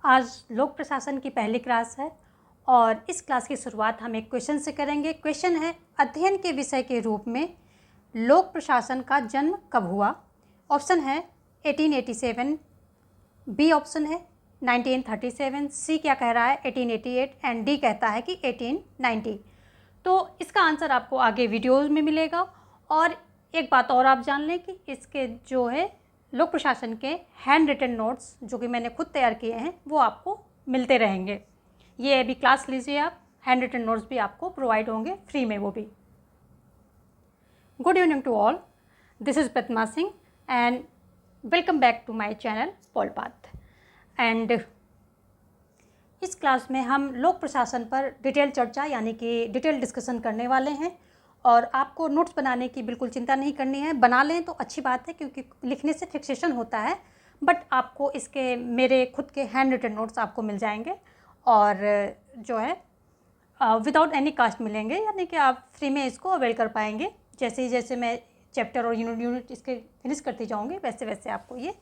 आज लोक प्रशासन की पहली क्लास है और इस क्लास की शुरुआत हम एक क्वेश्चन से करेंगे। क्वेश्चन है, अध्ययन के विषय के रूप में लोक प्रशासन का जन्म कब हुआ? ऑप्शन है 1887, बी ऑप्शन है 1937, सी क्या कह रहा है 1888 एंड डी कहता है कि 1890। तो इसका आंसर आपको आगे वीडियोज़ में मिलेगा। और एक बात और आप जान लें कि इसके जो है लोक प्रशासन के हैंड रिटन नोट्स जो कि मैंने खुद तैयार किए हैं वो आपको मिलते रहेंगे। ये अभी क्लास लीजिए आप, हैंड रिटन नोट्स भी आपको प्रोवाइड होंगे फ्री में वो भी। Good evening to all, this is Pratima Singh and welcome back to my channel Polpath. And इस क्लास में हम लोक प्रशासन पर डिटेल चर्चा यानी कि डिटेल डिस्कशन करने वाले हैं। और आपको नोट्स बनाने की बिल्कुल चिंता नहीं करनी है, बना लें तो अच्छी बात है क्योंकि लिखने से फिक्सेशन होता है, बट आपको इसके मेरे खुद के हैंड रिटन नोट्स आपको मिल जाएंगे और जो है विदाउट एनी कास्ट मिलेंगे, यानी कि आप फ्री में इसको अवेल कर पाएंगे। जैसे मैं चैप्टर और यूनिट इसके फिनिश करती जाऊँगी वैसे वैसे आपको ये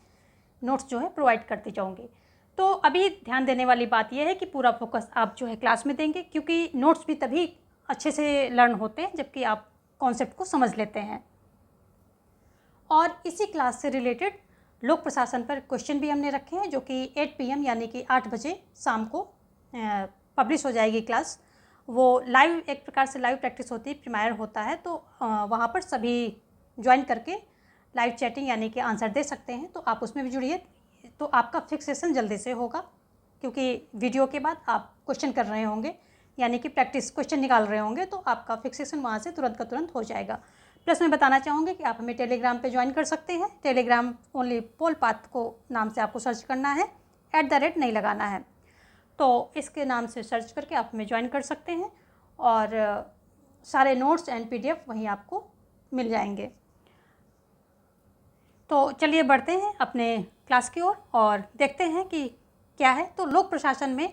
नोट्स जो है प्रोवाइड करती जाऊँगी। तो अभी ध्यान देने वाली बात यह है कि पूरा फोकस आप जो है क्लास में देंगे, क्योंकि नोट्स भी तभी अच्छे से लर्न होते हैं जबकि आप कॉन्सेप्ट को समझ लेते हैं। और इसी क्लास से रिलेटेड लोक प्रशासन पर क्वेश्चन भी हमने रखे हैं जो कि 8 PM यानी कि 8 बजे शाम को पब्लिश हो जाएगी क्लास। वो लाइव, एक प्रकार से लाइव प्रैक्टिस होती है, प्रीमायर होता है, तो वहाँ पर सभी ज्वाइन करके लाइव चैटिंग यानी कि आंसर दे सकते हैं। तो आप उसमें भी जुड़िए तो आपका फिक्सेशन जल्दी से होगा, क्योंकि वीडियो के बाद आप क्वेश्चन कर रहे होंगे यानी कि प्रैक्टिस क्वेश्चन निकाल रहे होंगे, तो आपका फिक्सेशन वहाँ से तुरंत का तुरंत हो जाएगा। प्लस मैं बताना चाहूँगी कि आप हमें टेलीग्राम पे ज्वाइन कर सकते हैं। टेलीग्राम ओनली पोलपाथ को नाम से आपको सर्च करना है, @ नहीं लगाना है। तो इसके नाम से सर्च करके आप हमें ज्वाइन कर सकते हैं और सारे नोट्स एंड PDF वहीं आपको मिल जाएंगे। तो चलिए बढ़ते हैं अपने क्लास की ओर और देखते हैं कि क्या है। तो लोक प्रशासन में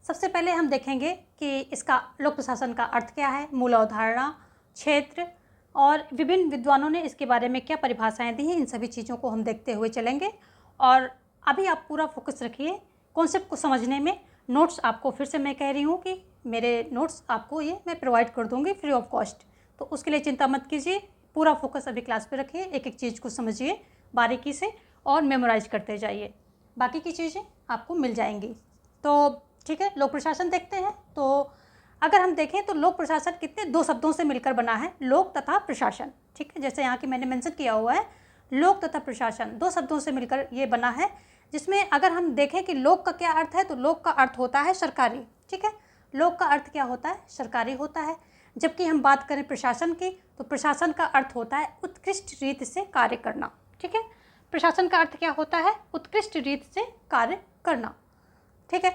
सबसे पहले हम देखेंगे कि इसका लोक प्रशासन का अर्थ क्या है, मूल अवधारणा, क्षेत्र और विभिन्न विद्वानों ने इसके बारे में क्या परिभाषाएं दी हैं, इन सभी चीज़ों को हम देखते हुए चलेंगे। और अभी आप पूरा फोकस रखिए कॉन्सेप्ट को समझने में। नोट्स आपको फिर से मैं कह रही हूँ कि मेरे नोट्स आपको ये मैं प्रोवाइड कर दूँगी फ्री ऑफ कॉस्ट, तो उसके लिए चिंता मत कीजिए। पूरा फोकस अभी क्लास पर रखिए, एक एक चीज़ को समझिए बारीकी से और मेमोराइज करते जाइए, बाकी की चीज़ें आपको मिल जाएंगी। तो ठीक है, लोक प्रशासन देखते हैं। तो अगर हम देखें तो लोक प्रशासन कितने 2 शब्दों से मिलकर बना है, लोक तथा प्रशासन। ठीक है, जैसे यहाँ की मैंने मेंशन किया हुआ है, लोक तथा प्रशासन 2 शब्दों से मिलकर ये बना है, जिसमें अगर हम देखें कि लोक का क्या अर्थ है तो लोक का अर्थ होता है सरकारी। ठीक है, लोक का अर्थ क्या होता है, सरकारी होता है। जबकि हम बात करें प्रशासन की तो प्रशासन का अर्थ होता है उत्कृष्ट रीति से कार्य करना। ठीक है, प्रशासन का अर्थ क्या होता है, उत्कृष्ट रीति से कार्य करना। ठीक है,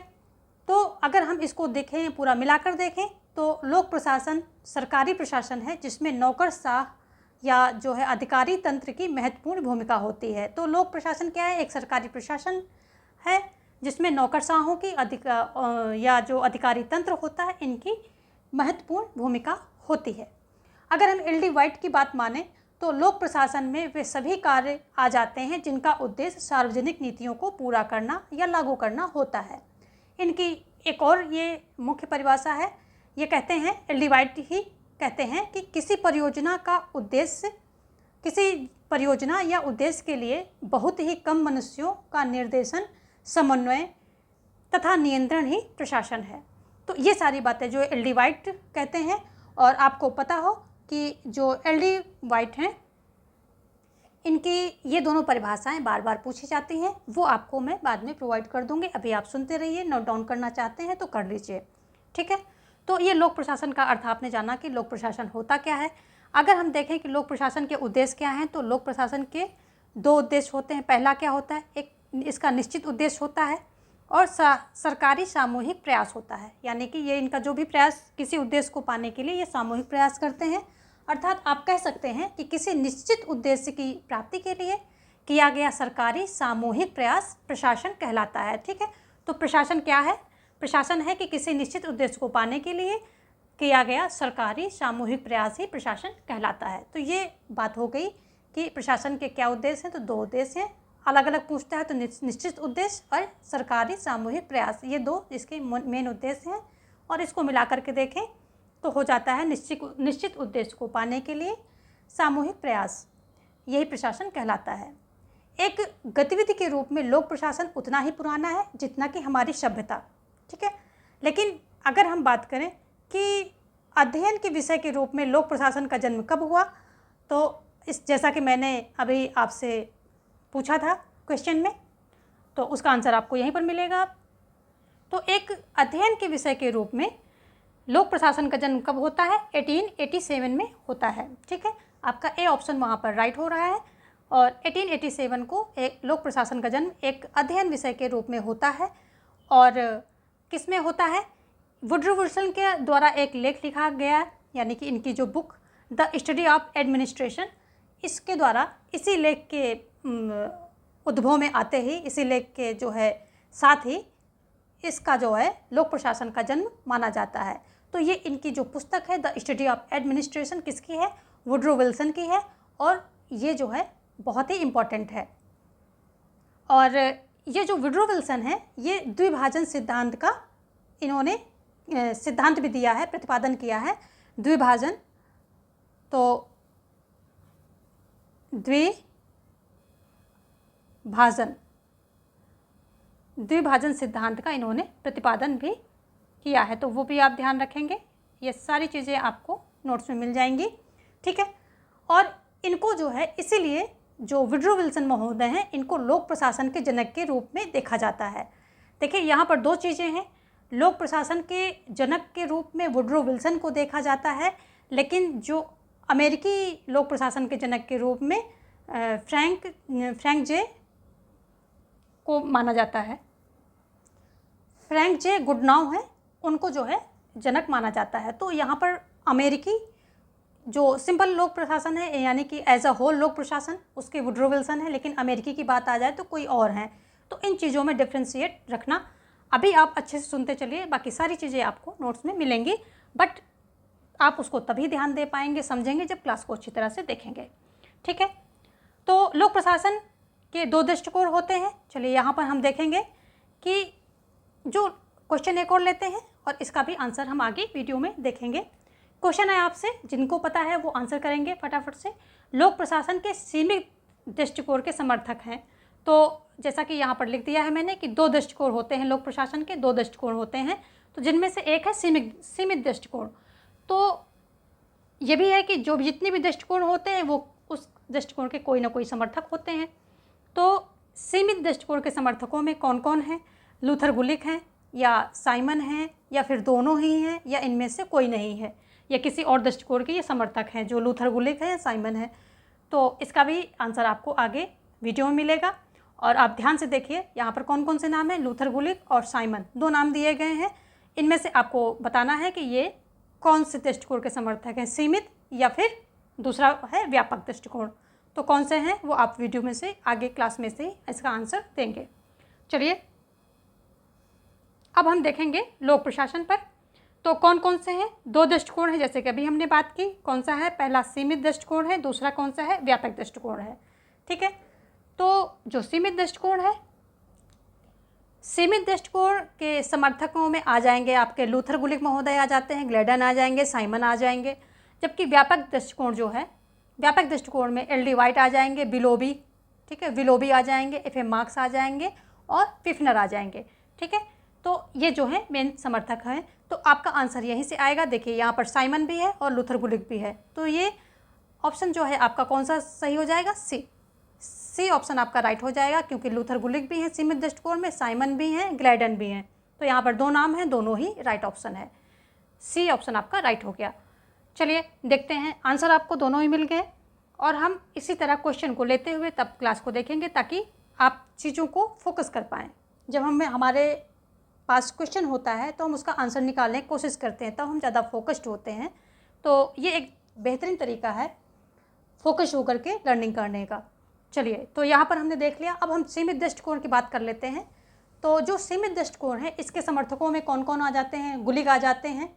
तो अगर हम इसको देखें, पूरा मिलाकर देखें तो लोक प्रशासन सरकारी प्रशासन है जिसमें नौकरशाह या जो है अधिकारी तंत्र की महत्वपूर्ण भूमिका होती है। तो लोक प्रशासन क्या है, एक सरकारी प्रशासन है जिसमें नौकरशाहों की या जो अधिकारी तंत्र होता है इनकी महत्वपूर्ण भूमिका होती है। अगर हम LD वाइट की बात माने तो लोक प्रशासन में वे सभी कार्य आ जाते हैं जिनका उद्देश्य सार्वजनिक नीतियों को पूरा करना या लागू करना होता है। इनकी एक और ये मुख्य परिभाषा है, ये कहते हैं LD वाइट ही कहते हैं कि किसी परियोजना या उद्देश्य के लिए बहुत ही कम मनुष्यों का निर्देशन, समन्वय तथा नियंत्रण ही प्रशासन है। तो ये सारी बातें जो LD वाइट कहते हैं, और आपको पता हो कि जो LD वाइट हैं इनकी ये दोनों परिभाषाएं बार बार पूछी जाती हैं, वो आपको मैं बाद में प्रोवाइड कर दूंगी। अभी आप सुनते रहिए, नोट डाउन करना चाहते हैं तो कर लीजिए। ठीक है, तो ये लोक प्रशासन का अर्थ आपने जाना कि लोक प्रशासन होता क्या है। अगर हम देखें कि लोक प्रशासन के उद्देश्य क्या हैं तो लोक प्रशासन के 2 उद्देश्य होते हैं। पहला क्या होता है, एक इसका निश्चित उद्देश्य होता है और सरकारी सामूहिक प्रयास होता है, यानी कि ये इनका जो भी प्रयास किसी उद्देश्य को पाने के लिए ये सामूहिक प्रयास करते हैं। अर्थात आप कह सकते हैं कि किसी निश्चित उद्देश्य की प्राप्ति के लिए किया गया सरकारी सामूहिक प्रयास प्रशासन कहलाता है। ठीक है, तो प्रशासन क्या है, प्रशासन है कि किसी निश्चित उद्देश्य को पाने के लिए किया गया सरकारी सामूहिक प्रयास ही प्रशासन कहलाता है। तो ये बात हो गई कि प्रशासन के क्या उद्देश्य हैं, तो 2 उद्देश्य हैं। अलग अलग पूछता है तो निश्चित उद्देश्य और सरकारी सामूहिक प्रयास, ये दो इसके मेन उद्देश्य हैं। और इसको मिला करके देखें तो हो जाता है निश्चित उद्देश्य को पाने के लिए सामूहिक प्रयास, यही प्रशासन कहलाता है। एक गतिविधि के रूप में लोक प्रशासन उतना ही पुराना है जितना कि हमारी सभ्यता, ठीक है। लेकिन अगर हम बात करें कि अध्ययन के विषय के रूप में लोक प्रशासन का जन्म कब हुआ, तो जैसा कि मैंने अभी आपसे पूछा था क्वेश्चन में, तो उसका आंसर आपको यहीं पर मिलेगा। तो एक अध्ययन के विषय के रूप में लोक प्रशासन का जन्म कब होता है? 1887 में होता है, ठीक है। आपका ए ऑप्शन वहाँ पर राइट हो रहा है। और 1887 को एक लोक प्रशासन का जन्म एक अध्ययन विषय के रूप में होता है। और किस में होता है? वुडरो विल्सन के द्वारा एक लेख लिखा गया है, यानी कि इनकी जो book the study of administration, इसके द्वारा इसी लेख के उद्भव में आते ही, इसी लेख के जो है साथ ही इसका जो है लोक प्रशासन का जन्म माना जाता है। तो ये इनकी जो पुस्तक है द स्टडी ऑफ एडमिनिस्ट्रेशन किसकी है? वुडरो विल्सन की है। और ये जो है बहुत ही इम्पॉर्टेंट है। और ये जो वुडरो विल्सन है, ये द्विभाजन सिद्धांत का इन्होंने सिद्धांत भी दिया है, प्रतिपादन किया है। द्विभाजन, तो द्विभाजन सिद्धांत का इन्होंने प्रतिपादन भी किया है, तो वो भी आप ध्यान रखेंगे। ये सारी चीज़ें आपको नोट्स में मिल जाएंगी, ठीक है। और इनको जो है इसीलिए जो वुडरो विल्सन महोदय हैं, इनको लोक प्रशासन के जनक के रूप में देखा जाता है। देखिए यहाँ पर दो चीज़ें हैं, लोक प्रशासन के जनक के रूप में वुडरो विल्सन को देखा जाता है, लेकिन जो अमेरिकी लोक प्रशासन के जनक के रूप में फ्रैंक जे को माना जाता है। फ्रैंक जे गुडनाउ है, उनको जो है जनक माना जाता है। तो यहाँ पर अमेरिकी जो सिंपल लोक प्रशासन है, यानी कि एज अ होल लोक प्रशासन, उसके वुडरो विल्सन है, लेकिन अमेरिकी की बात आ जाए तो कोई और हैं। तो इन चीज़ों में डिफ्रेंशिएट रखना। अभी आप अच्छे से सुनते चलिए, बाकी सारी चीज़ें आपको नोट्स में मिलेंगी, बट आप उसको तभी ध्यान दे पाएंगे, समझेंगे जब क्लास को अच्छी तरह से देखेंगे, ठीक है। तो लोक प्रशासन के दो दृष्टिकोण होते हैं। चलिए यहाँ पर हम देखेंगे कि जो क्वेश्चन एक और लेते हैं और इसका भी आंसर हम आगे वीडियो में देखेंगे। क्वेश्चन है आपसे, जिनको पता है वो आंसर करेंगे फटाफट से। लोक प्रशासन के सीमित दृष्टिकोण के समर्थक हैं। तो जैसा कि यहाँ पर लिख दिया है मैंने कि दो दृष्टिकोण होते हैं, लोक प्रशासन के दो दृष्टिकोण होते हैं, तो जिनमें से एक है सीमित दृष्टिकोण। तो ये भी है कि जो जितने भी दृष्टिकोण होते हैं वो उस दृष्टिकोण के कोई ना कोई समर्थक होते हैं। तो सीमित दृष्टिकोण के समर्थकों में कौन कौन है? लूथर गुलिक हैं, या साइमन हैं, या फिर दोनों ही हैं, या इनमें से कोई नहीं है, या किसी और दृष्टिकोण के ये समर्थक हैं, जो लूथर गुलिक है या साइमन है। तो इसका भी आंसर आपको आगे वीडियो में मिलेगा। और आप ध्यान से देखिए यहाँ पर कौन कौन से नाम हैं, लूथर गुलिक और साइमन, दो नाम दिए गए हैं। इनमें से आपको बताना है कि ये कौन से दृष्टिकोण के समर्थक हैं, सीमित या फिर दूसरा है व्यापक दृष्टिकोण। तो कौन से हैं वो आप वीडियो में से आगे क्लास में से इसका आंसर देंगे। चलिए अब हम देखेंगे लोक प्रशासन पर। तो कौन कौन से हैं? दो दृष्टिकोण है, जैसे कि अभी हमने बात की। कौन सा है? पहला सीमित दृष्टिकोण है, दूसरा कौन सा है? व्यापक दृष्टिकोण है, ठीक है। तो जो सीमित दृष्टिकोण है, सीमित दृष्टिकोण के समर्थकों में आ जाएंगे आपके लूथर गुलिक महोदय आ जाते हैं, ग्लैडन आ जाएंगे, साइमन आ जाएंगे। जबकि व्यापक दृष्टिकोण जो है, व्यापक दृष्टिकोण में एल डी वाइट आ जाएंगे, विलोबी, ठीक है, विलोबी आ जाएंगे, एफ एम मार्क्स आ जाएंगे और पिफनर आ जाएंगे, ठीक है। तो ये जो है मेन समर्थक हैं। तो आपका आंसर यहीं से आएगा। देखिए यहाँ पर साइमन भी है और लूथर गुलिक भी है। तो ये ऑप्शन जो है आपका कौन सा सही हो जाएगा? सी ऑप्शन आपका राइट हो जाएगा, क्योंकि लूथर गुलिक भी हैं सीमित दृष्टिकोण में, साइमन भी हैं, ग्लैडन भी हैं। तो यहाँ पर दो नाम हैं, दोनों ही राइट ऑप्शन है। सी ऑप्शन आपका राइट हो गया। चलिए देखते हैं, आंसर आपको दोनों ही मिल गए। और हम इसी तरह क्वेश्चन को लेते हुए तब क्लास को देखेंगे, ताकि आप चीज़ों को फोकस कर पाएँ। जब हमारे पास क्वेश्चन होता है तो हम उसका आंसर निकालने की कोशिश करते हैं, तब हम ज़्यादा फोकस्ड होते हैं। तो ये एक बेहतरीन तरीका है फोकस होकर के लर्निंग करने का। चलिए, तो यहाँ पर हमने देख लिया। अब हम सीमित दृष्टिकोण की बात कर लेते हैं। तो जो सीमित दृष्टिकोण है, इसके समर्थकों में कौन कौन आ जाते हैं? गुलिक आ जाते हैं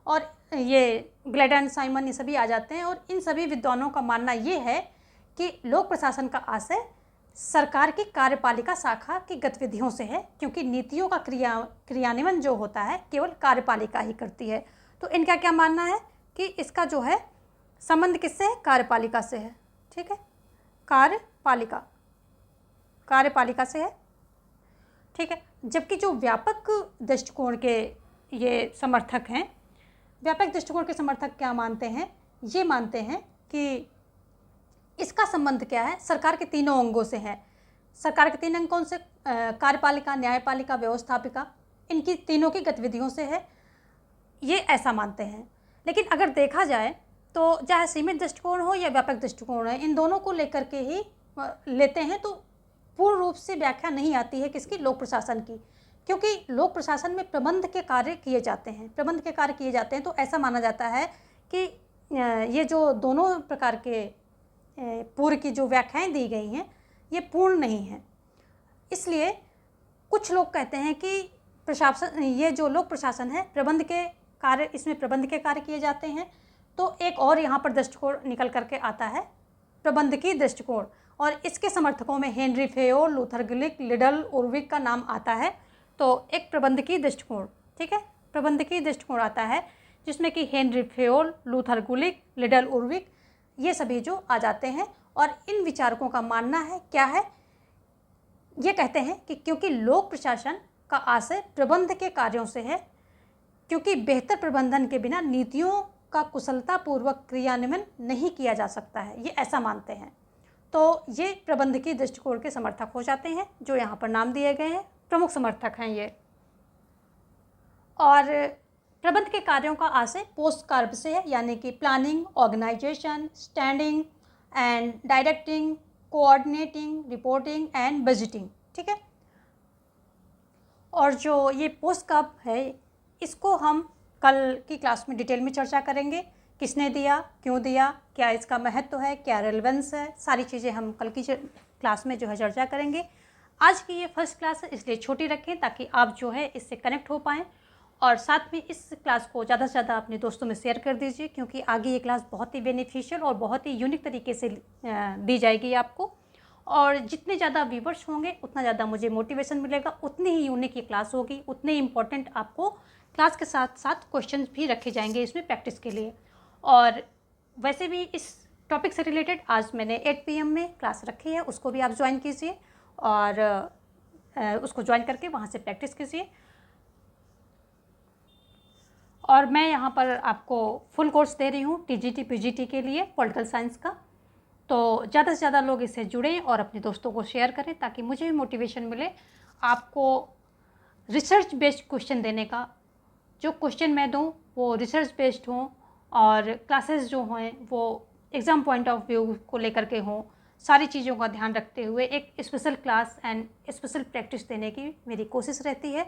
और ये ग्लैडन, साइमन, ये सभी आ जाते हैं। और इन सभी विद्वानों का मानना ये है कि लोक प्रशासन का आशय सरकार की कार्यपालिका शाखा की गतिविधियों से है, क्योंकि नीतियों का क्रियान्वयन जो होता है केवल कार्यपालिका ही करती है। तो इनका क्या मानना है कि इसका जो है संबंध किससे है? कार्यपालिका से है। ठीक है, कार्यपालिका से है। ठीक है, जबकि जो व्यापक दृष्टिकोण के ये समर्थक हैं, व्यापक दृष्टिकोण के समर्थक क्या मानते हैं? ये मानते हैं कि इसका संबंध क्या है? सरकार के तीनों अंगों से है। सरकार के तीन अंग कौन से? कार्यपालिका, न्यायपालिका, व्यवस्थापिका, इनकी तीनों की गतिविधियों से है, ये ऐसा मानते हैं। लेकिन अगर देखा जाए तो चाहे सीमित दृष्टिकोण हो या व्यापक दृष्टिकोण है, इन दोनों को लेकर के ही लेते हैं तो पूर्ण रूप से व्याख्या नहीं आती है किसकी? लोक प्रशासन की। क्योंकि लोक प्रशासन में प्रबंध के कार्य किए जाते हैं, तो ऐसा माना जाता है कि ये जो दोनों प्रकार के पूर्व की जो व्याख्याएं दी गई हैं ये पूर्ण नहीं हैं। इसलिए कुछ लोग कहते हैं कि प्रशासन, ये जो लोक प्रशासन है, प्रबंध के कार्य, इसमें प्रबंध के कार्य किए जाते हैं। तो एक और यहाँ पर दृष्टिकोण निकल करके आता है, प्रबंध की दृष्टिकोण, और इसके समर्थकों में हेनरी फेयोल, लूथर गुलिक, लिडल उर्विक का नाम आता है। तो एक प्रबंध की दृष्टिकोण, ठीक है, प्रबंध की दृष्टिकोण आता है जिसमें कि हेनरी फेयोल, लूथर गुलिक, लिडल उर्विक, ये सभी जो आ जाते हैं। और इन विचारकों का मानना है क्या है? ये कहते हैं कि क्योंकि लोक प्रशासन का आशय प्रबंध के कार्यों से है, क्योंकि बेहतर प्रबंधन के बिना नीतियों का कुशलतापूर्वक क्रियान्वयन नहीं किया जा सकता है, ये ऐसा मानते हैं। तो ये प्रबंध की दृष्टिकोण के समर्थक हो जाते हैं, जो यहाँ पर नाम दिए गए हैं, प्रमुख समर्थक हैं ये। और प्रबंध के कार्यों का आशय पोस्ट कार्य से है, यानी कि planning, organisation, standing and directing, coordinating, reporting and budgeting. ठीक है, और जो ये पोस्ट कार्य है इसको हम कल की क्लास में डिटेल में चर्चा करेंगे। किसने दिया, क्यों दिया, क्या इसका महत्व है, क्या रेलेवेंस है, सारी चीज़ें हम कल की क्लास में जो है चर्चा करेंगे। आज की ये फर्स्ट क्लास है, इसलिए छोटी रखें ताकि आप जो है इससे कनेक्ट हो पाएँ। और साथ में इस क्लास को ज़्यादा से ज़्यादा अपने दोस्तों में शेयर कर दीजिए, क्योंकि आगे ये क्लास बहुत ही बेनिफिशियल और बहुत ही यूनिक तरीके से दी जाएगी आपको। और जितने ज़्यादा व्यूवर्स होंगे उतना ज़्यादा मुझे मोटिवेशन मिलेगा, उतनी ही यूनिक ये क्लास होगी, उतने ही इम्पोर्टेंट आपको क्लास के साथ साथ क्वेश्चंस भी रखे जाएंगे इसमें प्रैक्टिस के लिए। और वैसे भी इस टॉपिक से रिलेटेड आज मैंने 8 PM में क्लास रखी है, उसको भी आप ज्वाइन कीजिए और उसको ज्वाइन करके वहाँ से प्रैक्टिस कीजिए। और मैं यहाँ पर आपको फुल कोर्स दे रही हूँ TGT PGT के लिए, पॉलिटिकल साइंस का। तो ज़्यादा से ज़्यादा लोग इससे जुड़ें और अपने दोस्तों को शेयर करें ताकि मुझे भी मोटिवेशन मिले आपको रिसर्च बेस्ड क्वेश्चन देने का। जो क्वेश्चन मैं दूँ वो रिसर्च बेस्ड हों और क्लासेस जो हों वो एग्ज़ाम पॉइंट ऑफ व्यू को लेकर के हों, सारी चीज़ों का ध्यान रखते हुए एक special class and special practice देने की मेरी कोशिश रहती है।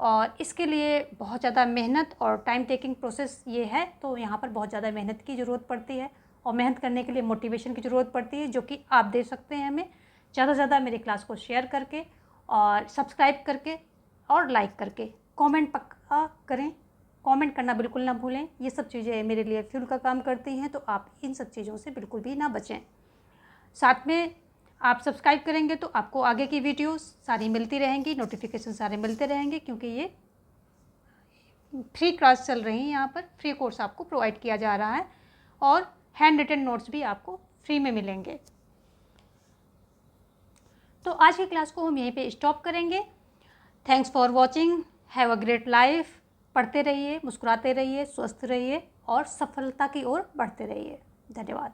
और इसके लिए बहुत ज़्यादा मेहनत और टाइम टेकिंग प्रोसेस ये है, तो यहाँ पर बहुत ज़्यादा मेहनत की ज़रूरत पड़ती है और मेहनत करने के लिए मोटिवेशन की ज़रूरत पड़ती है, जो कि आप दे सकते हैं हमें ज़्यादा से ज़्यादा मेरी क्लास को शेयर करके और सब्सक्राइब करके और लाइक करके। कमेंट पक्का करें, कमेंट करना बिल्कुल ना भूलें, ये सब चीज़ें मेरे लिए फ्यूल का काम करती हैं, तो आप इन सब चीज़ों से बिल्कुल भी ना बचें। साथ में आप सब्सक्राइब करेंगे तो आपको आगे की वीडियोस सारी मिलती रहेंगी, नोटिफिकेशन सारे मिलते रहेंगे, क्योंकि ये फ्री क्लास चल रही है, यहाँ पर फ्री कोर्स आपको प्रोवाइड किया जा रहा है और हैंड रिटन नोट्स भी आपको फ्री में मिलेंगे। तो आज की क्लास को हम यहीं पे स्टॉप करेंगे। Thanks for watching, have a great life. पढ़ते रहिए, मुस्कुराते रहिए, स्वस्थ रहिए और सफलता की ओर बढ़ते रहिए। धन्यवाद।